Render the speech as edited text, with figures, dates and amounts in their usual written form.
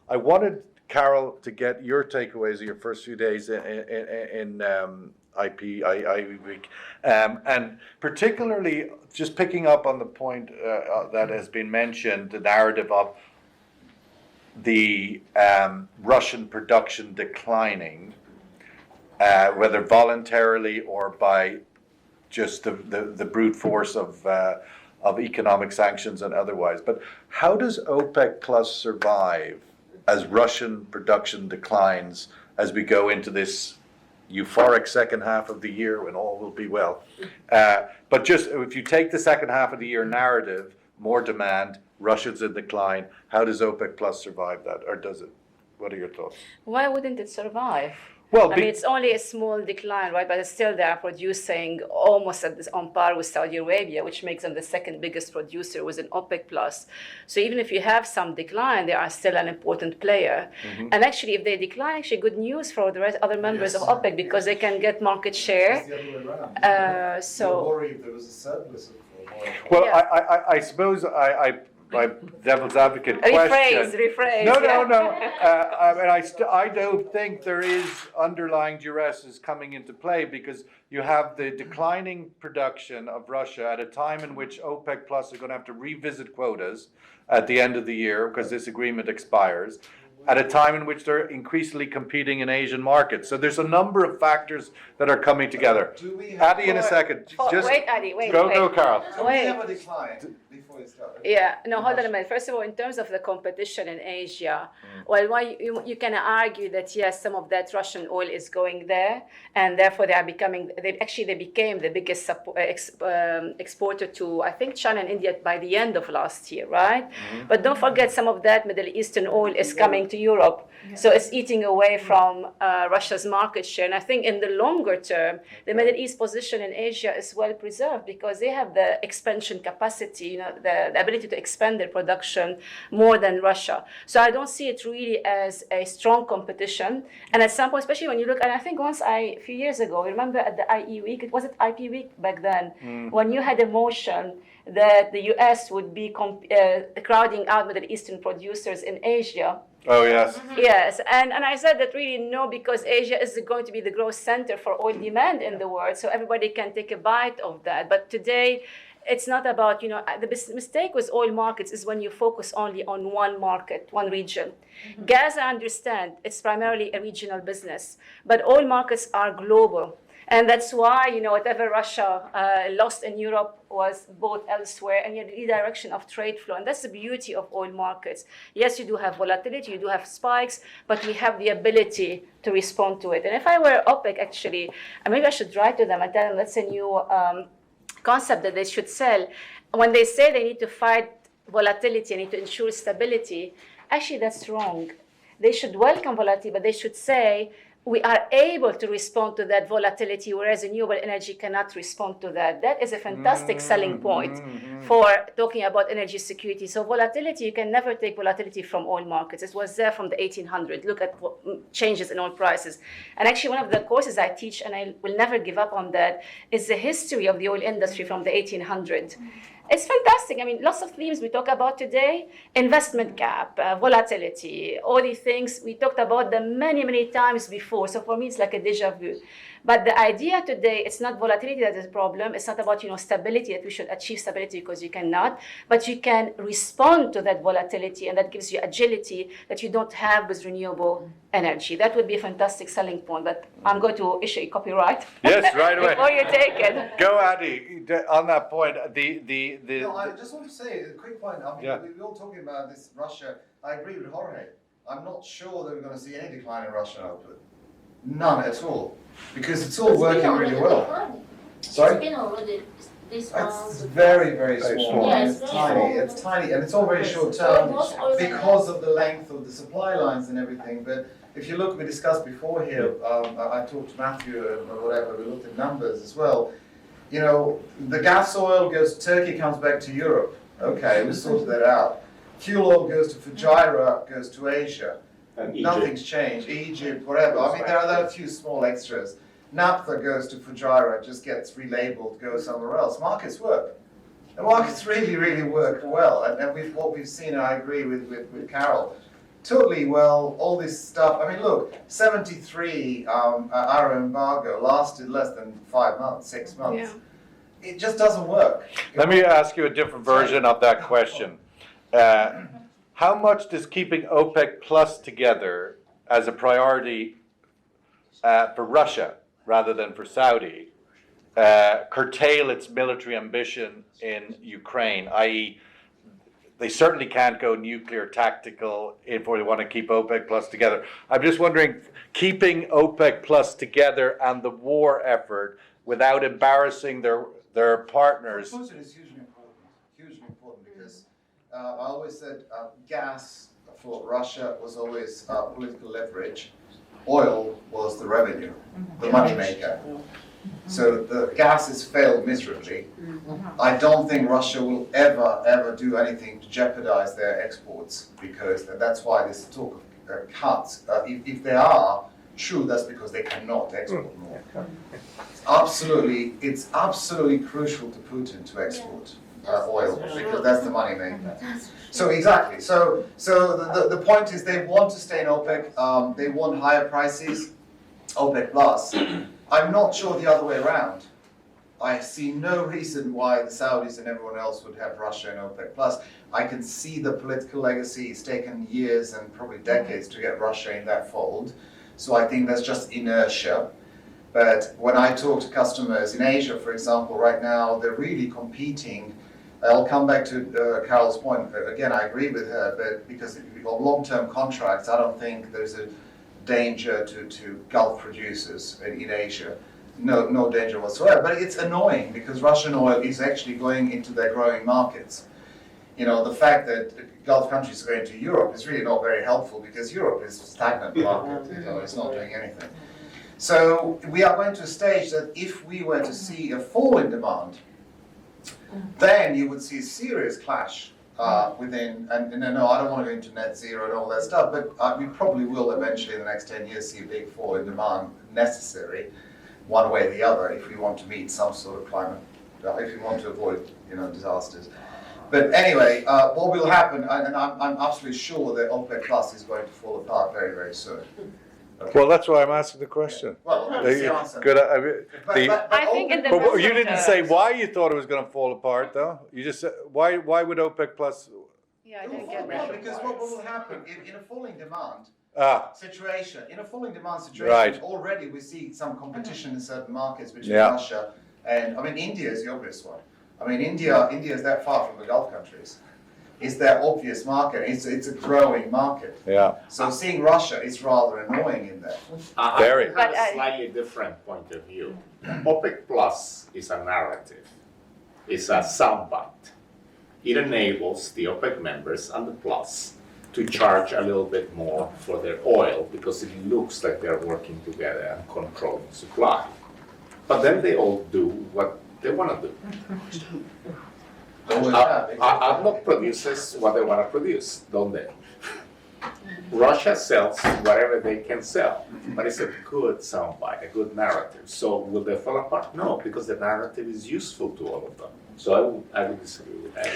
I wanted, Carol, to get your takeaways of your first few days in IP Week, and particularly just picking up on the point that has been mentioned, the narrative of the Russian production declining, whether voluntarily or by just the brute force of economic sanctions and otherwise. But how does OPEC Plus survive as Russian production declines as we go into this euphoric second half of the year when all will be well? But just if you take the second half of the year narrative, more demand, Russia's in decline, how does OPEC Plus survive that, or does it? What are your thoughts? Why wouldn't it survive? Well, I mean, it's only a small decline, right? But still, they are producing almost on par with Saudi Arabia, which makes them the second biggest producer within OPEC Plus. So even if you have some decline, they are still an important player. Mm-hmm. And actually, if they decline, actually good news for the rest, other members of OPEC, because they can get market share. It's the other way around. You're worried if there was a surplus of oil. Well, yeah. I suppose my devil's advocate question. Rephrase. No. I don't think there is underlying duresses coming into play, because you have the declining production of Russia at a time in which OPEC Plus are going to have to revisit quotas at the end of the year because this agreement expires, at a time in which they're increasingly competing in Asian markets. So there's a number of factors that are coming together. Addy, in a second. Wait, Addy, wait. Go, Carol. Do we have a decline before you start? Yeah, no, hold on a minute. First of all, in terms of the competition in Asia, well, why you can argue that, yes, some of that Russian oil is going there, and therefore they became the biggest exporter to, I think, China and India by the end of last year, right? Mm-hmm. But don't forget, some of that Middle Eastern oil is coming to Europe. Yeah. So it's eating away from Russia's market share. And I think in the longer term, the Middle East position in Asia is well preserved because they have the expansion capacity, the ability to expand their production more than Russia. So I don't see it really as a strong competition. And at some point, especially when you look, and I think a few years ago, remember at the IE week, was it IP week back then, when you had a motion that the US would be crowding out Middle Eastern producers in Asia. Oh, yes. Mm-hmm. Yes, and I said that really no, because Asia is going to be the growth center for oil demand in the world, so everybody can take a bite of that. But today, it's not about, the mistake with oil markets is when you focus only on one market, one region. Mm-hmm. Gas, I understand, it's primarily a regional business, but oil markets are global. And that's why, whatever Russia lost in Europe was bought elsewhere, and you had redirection of trade flow. And that's the beauty of oil markets. Yes, you do have volatility, you do have spikes, but we have the ability to respond to it. And if I were OPEC, actually, maybe I should write to them and tell them that's a new concept that they should sell. When they say they need to fight volatility and need to ensure stability, actually that's wrong. They should welcome volatility, but they should say, we are able to respond to that volatility, whereas renewable energy cannot respond to that. That is a fantastic selling point for talking about energy security. So volatility, you can never take volatility from oil markets. It was there from the 1800s. Look at changes in oil prices. And actually, one of the courses I teach, and I will never give up on that, is the history of the oil industry from the 1800s. It's fantastic. I mean, lots of themes we talk about today, investment gap, volatility, all these things. We talked about them many, many times before. So for me, it's like a deja vu. But the idea today, it's not volatility that is a problem. It's not about, stability, that we should achieve stability, because you cannot. But you can respond to that volatility, and that gives you agility that you don't have with renewable energy. That would be a fantastic selling point. But I'm going to issue a copyright. Yes, right away. Before you take it. Go, Addy. On that point, No, I just want to say a quick point. I mean, we're all talking about this Russia. I agree with Jorge. I'm not sure that we're going to see any decline in Russian output. None at all. Because it's all working really well. Sorry? It's been already this month. It's very, very small. Yeah, it's tiny. It's tiny, and it's all very short term because of the length of the supply lines and everything. But if you look, we discussed before here, I talked to Matthew or whatever, we looked at numbers as well. The gas oil goes to Turkey, comes back to Europe. Okay, we sorted that out. Fuel oil goes to Fujairah, goes to Asia. Nothing's changed. Egypt, whatever. I mean, there are a few small extras. Naphtha goes to Fujairah, just gets relabeled, goes somewhere else. Markets work. The markets really, really work well. And what we've seen, and I agree with Carol, totally, well, all this stuff, I mean, look, 73 Arab embargo lasted less than 5 months, 6 months. Yeah. It just doesn't work. Let me ask you a different version of that question. How much does keeping OPEC Plus together as a priority for Russia rather than for Saudi curtail its military ambition in Ukraine, i.e., they certainly can't go nuclear tactical if they want to keep OPEC Plus together. I'm just wondering, keeping OPEC Plus together and the war effort without embarrassing their partners. Putin is hugely important because I always said gas for Russia was always political leverage. Oil was the revenue, the money maker. So the gas has failed miserably. I don't think Russia will ever do anything to jeopardize their exports because that's why this talk of cuts. If they are true, that's because they cannot export more. It's absolutely crucial to Putin to export oil because that's the money maker. So exactly. So the point is they want to stay in OPEC. They want higher prices, OPEC plus. I'm not sure the other way around. I see no reason why the Saudis and everyone else would have Russia and OPEC plus. I can see the political legacy. It's taken years and probably decades to get Russia in that fold. So I think that's just inertia. But when I talk to customers in Asia, for example, right now, they're really competing. I'll come back to Carol's point. Again, I agree with her, but because of long-term contracts, I don't think there's a danger to Gulf producers in Asia. No danger whatsoever. But it's annoying because Russian oil is actually going into their growing markets. You know, the fact that Gulf countries are going to Europe is really not very helpful because Europe is a stagnant market. You know, it's not doing anything. So we are going to a stage that if we were to see a fall in demand, then you would see a serious clash within, and no, I don't want to go into net zero and all that stuff, but we probably will eventually in the next 10 years see a big fall in demand necessary, one way or the other, if we want to meet some sort of climate, if we want to avoid, disasters. But anyway, what will happen, and I'm absolutely sure that OPEC Plus is going to fall apart very, very soon. Okay. Well, that's why I'm asking the question. Well, that's the answer. Good. I think in the But you didn't say why you thought it was going to fall apart, though. You just said why would OPEC Plus? Yeah, I It will didn't fall get apart that. because what will happen in a falling demand situation? In a falling demand situation, Right. already we see some competition in certain markets between Yeah. Russia and India is the obvious one. India is that far from the Gulf countries. It's their obvious market. It's a growing market. Yeah. So seeing Russia is rather annoying in that. Very. I have a slightly different point of view. OPEC Plus is a narrative. It's a soundbite. It enables the OPEC members and the Plus to charge a little bit more for their oil because it looks like they're working together and controlling supply. But then they all do what they want to do. Always have. ADNOC produces what they want to produce, don't they? Russia sells whatever they can sell, but it's a good soundbite, a good narrative. So will they fall apart? No, because the narrative is useful to all of them. So I would disagree with that.